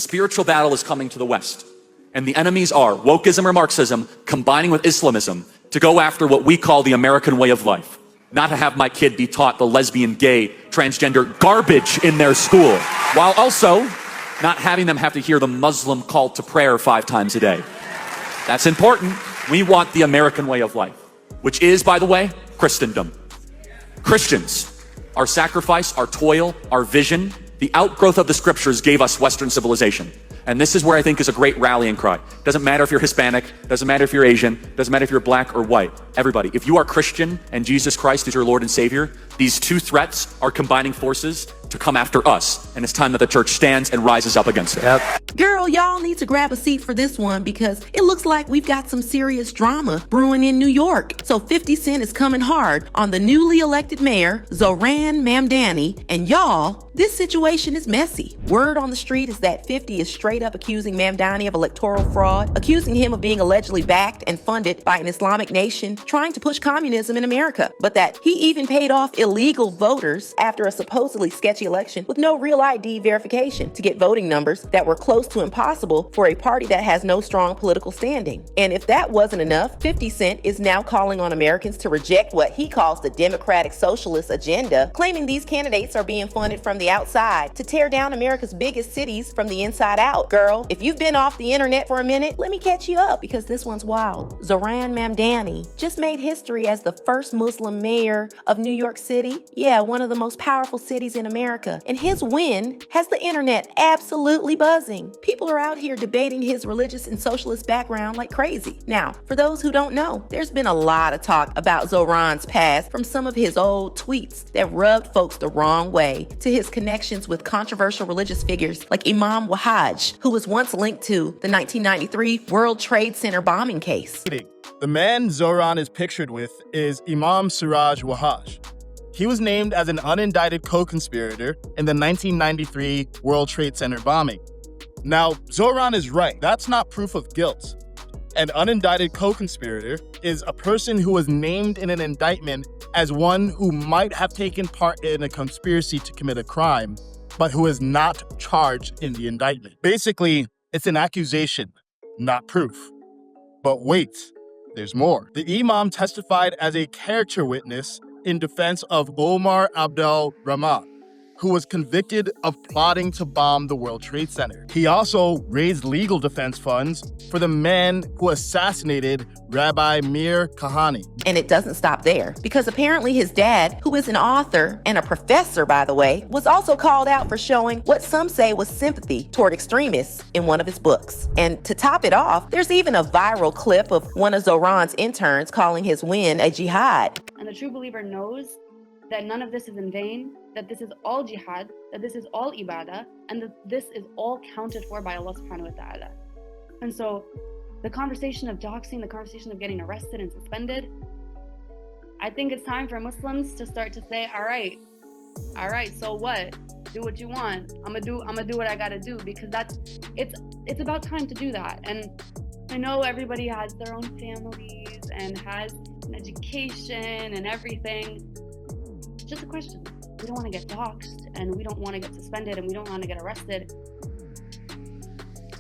spiritual battle is coming to the West. And the enemies are wokeism or Marxism combining with Islamism to go after what we call the American way of life. Not to have my kid be taught the lesbian, gay, transgender garbage in their school, while also not having them have to hear the Muslim call to prayer 5 times a day. That's important. We want the American way of life, which is, by the way, Christendom. Christians, our sacrifice, our toil, our vision, the outgrowth of the scriptures gave us Western civilization. And this is where I think is a great rallying cry. Doesn't matter if you're Hispanic, doesn't matter if you're Asian, doesn't matter if you're black or white. Everybody, if you are Christian and Jesus Christ is your Lord and Savior, these two threats are combining forces to come after us. And it's time that the church stands and rises up against it. Yep. Girl, y'all need to grab a seat for this one because it looks like we've got some serious drama brewing in New York. So 50 Cent is coming hard on the newly elected mayor, Zohran Mamdani. And y'all, this situation is messy. Word on the street is that 50 is straight up accusing Mamdani of electoral fraud, accusing him of being allegedly backed and funded by an Islamic nation trying to push communism in America, but that he even paid off illegal voters after a supposedly sketchy election with no real ID verification to get voting numbers that were close to impossible for a party that has no strong political standing. And if that wasn't enough, 50 Cent is now calling on Americans to reject what he calls the democratic socialist agenda, claiming these candidates are being funded from the outside to tear down America's biggest cities from the inside out. Girl, if you've been off the internet for a minute, let me catch you up because this one's wild. Zohran Mamdani just made history as the first Muslim mayor of New York City. Yeah, one of the most powerful cities in America. And his win has the internet absolutely buzzing. People are out here debating his religious and socialist background like crazy. Now, for those who don't know, there's been a lot of talk about Zohran's past from some of his old tweets that rubbed folks the wrong way to his connections with controversial religious figures like Imam Wahaj, who was once linked to the 1993 World Trade Center bombing case. The man Zohran is pictured with is Imam Siraj Wahaj. He was named as an unindicted co-conspirator in the 1993 World Trade Center bombing. Now, Zohran is right. That's not proof of guilt. An unindicted co-conspirator is a person who was named in an indictment as one who might have taken part in a conspiracy to commit a crime, but who is not charged in the indictment. Basically, it's an accusation, not proof. But wait, there's more. The imam testified as a character witness in defense of Omar Abdel Rahman, who was convicted of plotting to bomb the World Trade Center. He also raised legal defense funds for the man who assassinated Rabbi Meir Kahane. And it doesn't stop there, because apparently his dad, who is an author and a professor, by the way, was also called out for showing what some say was sympathy toward extremists in one of his books. And to top it off, there's even a viral clip of one of Zohran's interns calling his win a jihad. And the true believer knows that none of this is in vain, that this is all jihad, that this is all ibadah, and that this is all counted for by Allah subhanahu wa ta'ala. And so the conversation of doxing, the conversation of getting arrested and suspended, I think it's time for Muslims to start to say, all right, so what? Do what you want. I'm gonna do what I gotta do, because it's about time to do that. And I know everybody has their own families and has an education and everything. Just a question. We don't want to get doxxed, and we don't want to get suspended, and we don't want to get arrested.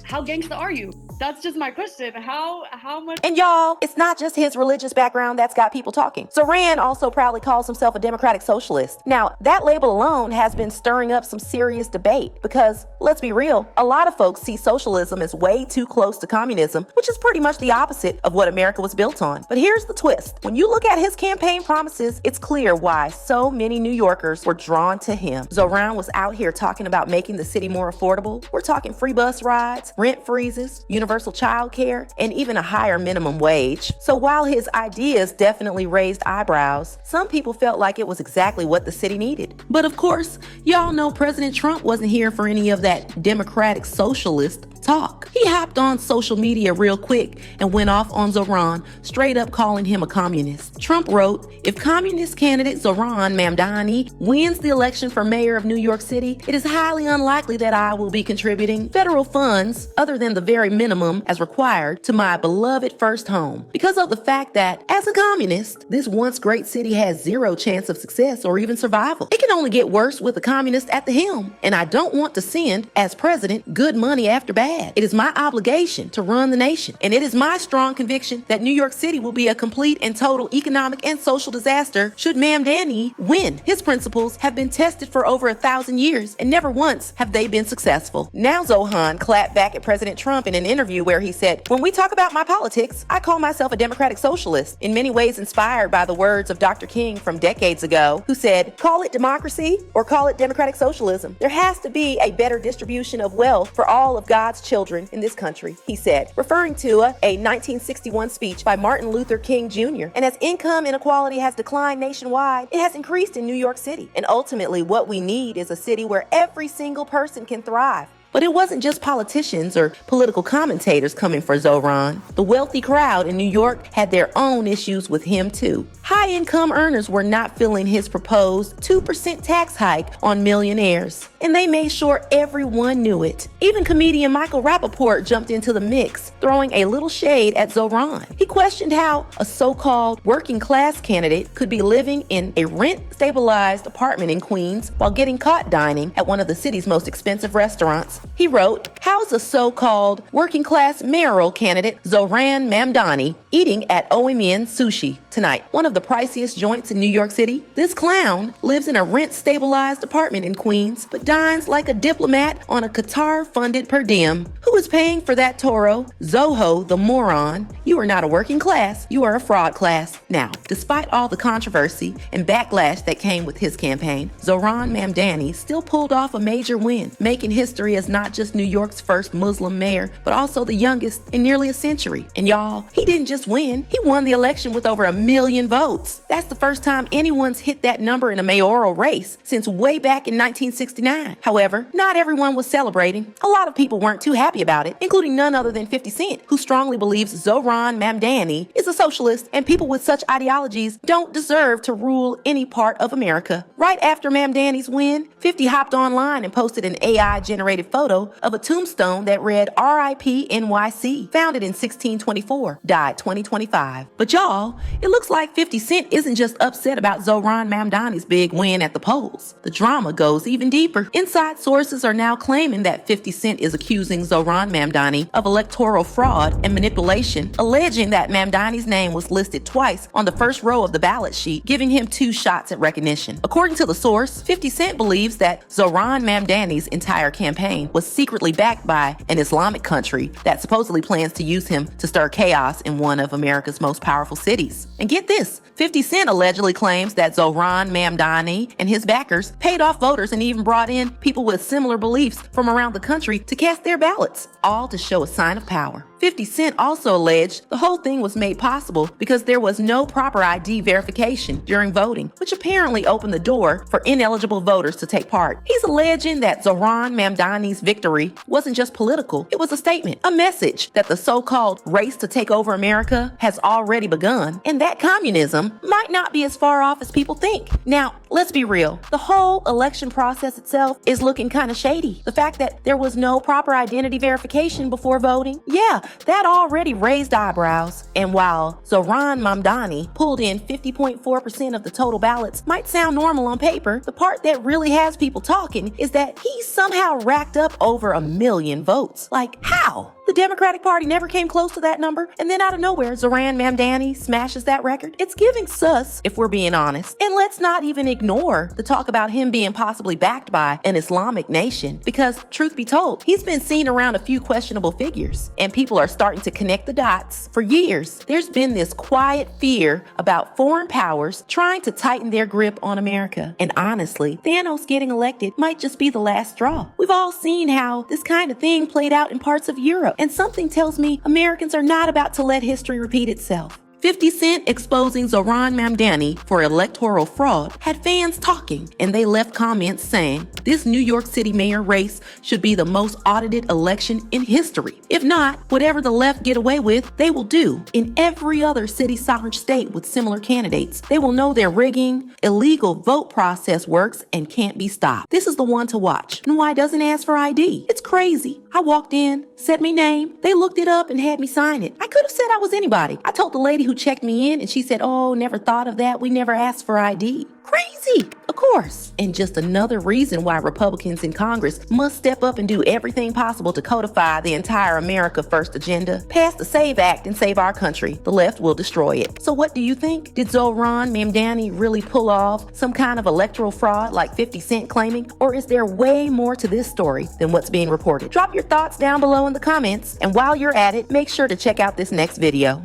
How gangsta are you? That's just my question. How much? And y'all, it's not just his religious background that's got people talking. Zohran also proudly calls himself a democratic socialist. Now, that label alone has been stirring up some serious debate because, let's be real, a lot of folks see socialism as way too close to communism, which is pretty much the opposite of what America was built on. But here's the twist. When you look at his campaign promises, it's clear why so many New Yorkers were drawn to him. Zohran was out here talking about making the city more affordable. We're talking free bus rides, rent freezes, universal child care, and even a higher minimum wage. So while his ideas definitely raised eyebrows, some people felt like it was exactly what the city needed. But of course, y'all know President Trump wasn't here for any of that democratic socialist talk. He hopped on social media real quick and went off on Zohran, straight up calling him a communist. Trump wrote, "If communist candidate Zohran Mamdani wins the election for mayor of New York City, it is highly unlikely that I will be contributing federal funds other than the very minimum as required to my beloved first home, because of the fact that, as a communist, this once great city has zero chance of success or even survival. It can only get worse with a communist at the helm, and I don't want to send, as president, good money after bad. It is my obligation to run the nation, and it is my strong conviction that New York City will be a complete and total economic and social disaster should Mamdani win. His principles have been tested for over 1,000 years, and never once have they been successful." Now Zohran clapped back at President Trump in an interview where he said, "When we talk about my politics, I call myself a democratic socialist, in many ways inspired by the words of Dr. King from decades ago, who said, call it democracy or call it democratic socialism. There has to be a better distribution of wealth for all of God's children in this country," he said, referring to a 1961 speech by Martin Luther King Jr. And as income inequality has declined nationwide, it has increased in New York City. And ultimately, what we need is a city where every single person can thrive. But it wasn't just politicians or political commentators coming for Zohran. The wealthy crowd in New York had their own issues with him too. High-income earners were not feeling his proposed 2% tax hike on millionaires, and they made sure everyone knew it. Even comedian Michael Rappaport jumped into the mix, throwing a little shade at Zohran. He questioned how a so-called working-class candidate could be living in a rent-stabilized apartment in Queens while getting caught dining at one of the city's most expensive restaurants. He wrote, "How's a so-called working-class mayoral candidate Zohran Mamdani eating at OMN Sushi tonight, one of the priciest joints in New York City? This clown lives in a rent-stabilized apartment in Queens, but dines like a diplomat on a Qatar-funded per diem. Who is paying for that Toro? Zoho, the moron. You are not a working class, you are a fraud class." Now, despite all the controversy and backlash that came with his campaign, Zohran Mamdani still pulled off a major win, making history as not just New York's first Muslim mayor, but also the youngest in nearly a century. And y'all, he didn't just win, he won the election with over 1 million votes. That's the first time anyone's hit that number in a mayoral race since way back in 1969. However, not everyone was celebrating. A lot of people weren't too happy about it, including none other than 50 Cent, who strongly believes Zohran Mamdani is a socialist and people with such ideologies don't deserve to rule any part of America. Right after Mamdani's win, 50 hopped online and posted an AI-generated photo of a tombstone that read RIP NYC, founded in 1624, died 2025. But y'all, it looks like 50 Cent isn't just upset about Zohran Mamdani's big win at the polls. The drama goes even deeper. Inside sources are now claiming that 50 Cent is accusing Zohran Mamdani of electoral fraud and manipulation, alleging that Mamdani's name was listed twice on the first row of the ballot sheet, giving him 2 shots at recognition. According to the source, 50 Cent believes that Zohran Mamdani's entire campaign was secretly backed by an Islamic country that supposedly plans to use him to stir chaos in one of America's most powerful cities. And get this, 50 Cent allegedly claims that Zohran Mamdani and his backers paid off voters and even brought in people with similar beliefs from around the country to cast their ballots, all to show a sign of power. 50 Cent also alleged the whole thing was made possible because there was no proper ID verification during voting, which apparently opened the door for ineligible voters to take part. He's alleging that Zohran Mamdani's victory wasn't just political, it was a statement, a message that the so-called race to take over America has already begun, and that communism might not be as far off as people think. Now, let's be real. The whole election process itself is looking kind of shady. The fact that there was no proper identity verification before voting, yeah, that already raised eyebrows. And while Zohran Mamdani pulled in 50.4% of the total ballots might sound normal on paper, the part that really has people talking is that he somehow racked up over 1 million votes. Like, how? The Democratic Party never came close to that number, and then out of nowhere, Zohran Mamdani smashes that record. It's giving sus, if we're being honest. And let's not even ignore the talk about him being possibly backed by an Islamic nation, because truth be told, he's been seen around a few questionable figures, and people are starting to connect the dots. For years, there's been this quiet fear about foreign powers trying to tighten their grip on America. And honestly, Thanos getting elected might just be the last straw. We've all seen how this kind of thing played out in parts of Europe. And something tells me Americans are not about to let history repeat itself. 50 Cent exposing Zohran Mamdani for electoral fraud had fans talking, and they left comments saying this New York City mayor race should be the most audited election in history. If not, whatever the left get away with, they will do in every other city/state with similar candidates. They will know their rigging, illegal vote process works and can't be stopped. This is the one to watch. And why doesn't ask for ID? It's crazy. I walked in, said me name, they looked it up and had me sign it. I could have said I was anybody. I told the lady who checked me in and she said, "Oh, never thought of that. We never asked for ID." Crazy, of course. And just another reason why Republicans in Congress must step up and do everything possible to codify the entire America First agenda. Pass the SAVE Act and save our country. The left will destroy it. So what do you think? Did Zohran Mamdani really pull off some kind of electoral fraud like 50 Cent claiming? Or is there way more to this story than what's being reported? Drop your thoughts down below in the comments. And while you're at it, make sure to check out this next video.